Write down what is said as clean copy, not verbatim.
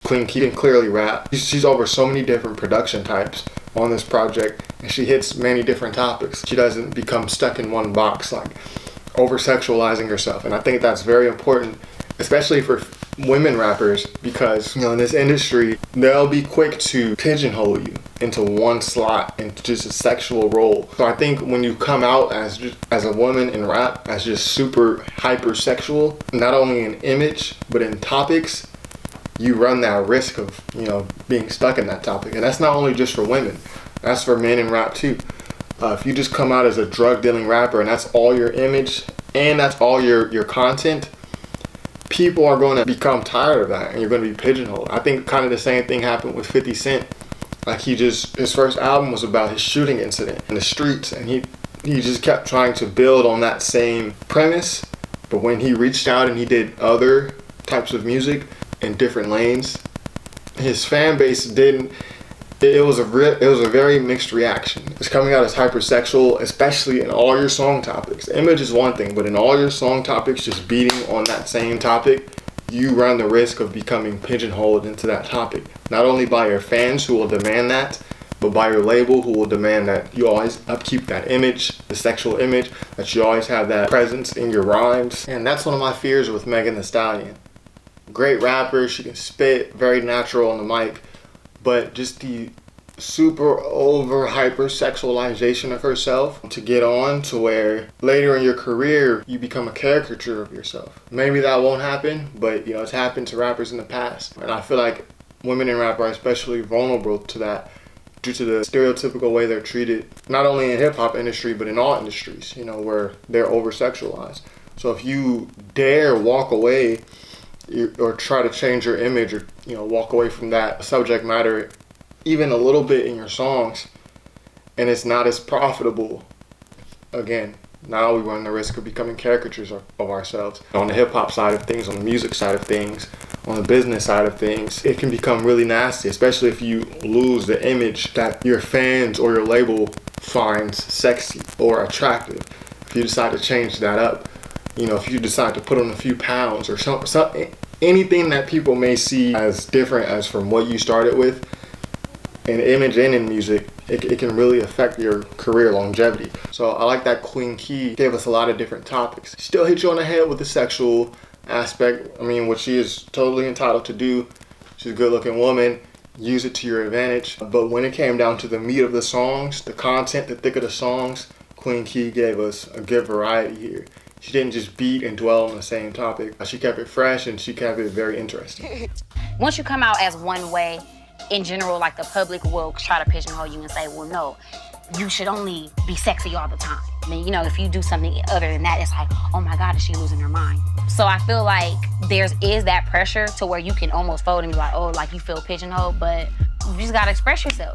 Queen Key can clearly rap. She's over so many different production types on this project, and she hits many different topics. She doesn't become stuck in one box, like over-sexualizing herself. And I think that's very important, especially for women rappers, because in this industry, they'll be quick to pigeonhole you into one slot, into just a sexual role. So I think when you come out as a woman in rap as just super hypersexual, not only in image but in topics, you run that risk of being stuck in that topic. And that's not only just for women, that's for men in rap too. If you just come out as a drug dealing rapper and that's all your image and that's all your content, people are going to become tired of that and you're going to be pigeonholed. I think kind of the same thing happened with 50 Cent. Like his first album was about his shooting incident in the streets, and he just kept trying to build on that same premise. But when he reached out and he did other types of music in different lanes, his fan base didn't. It was a very mixed reaction. It's coming out as hypersexual, especially in all your song topics. Image is one thing, but in all your song topics, just beating on that same topic, you run the risk of becoming pigeonholed into that topic. Not only by your fans who will demand that, but by your label who will demand that you always upkeep that image, the sexual image, that you always have that presence in your rhymes. And that's one of my fears with Megan Thee Stallion. Great rapper, she can spit, very natural on the mic, but just the super over hypersexualization of herself to get on to where later in your career you become a caricature of yourself. Maybe that won't happen, but it's happened to rappers in the past, and I feel like women in rap are especially vulnerable to that due to the stereotypical way they're treated, not only in hip-hop industry but in all industries, where they're over-sexualized. So if you dare walk away or try to change your image, or walk away from that subject matter even a little bit in your songs, and it's not as profitable, again, now we run the risk of becoming caricatures of ourselves. On the hip-hop side of things, on the music side of things, on the business side of things, it can become really nasty, especially if you lose the image that your fans or your label finds sexy or attractive. If you decide to change that up, if you decide to put on a few pounds or anything that people may see as different as from what you started with, in image and in music, it can really affect your career longevity. So I like that Queen Key gave us a lot of different topics. Still hit you on the head with the sexual aspect, which she is totally entitled to do. She's a good looking woman, use it to your advantage. But when it came down to the meat of the songs, the content, the thick of the songs, Queen Key gave us a good variety here. She didn't just beat and dwell on the same topic. She kept it fresh and she kept it very interesting. Once you come out as one way, in general, like the public will try to pigeonhole you and say, well, no, you should only be sexy all the time. If you do something other than that, it's like, oh my God, is she losing her mind? So I feel like is that pressure to where you can almost fold and be like, oh, like you feel pigeonholed, but you just gotta express yourself.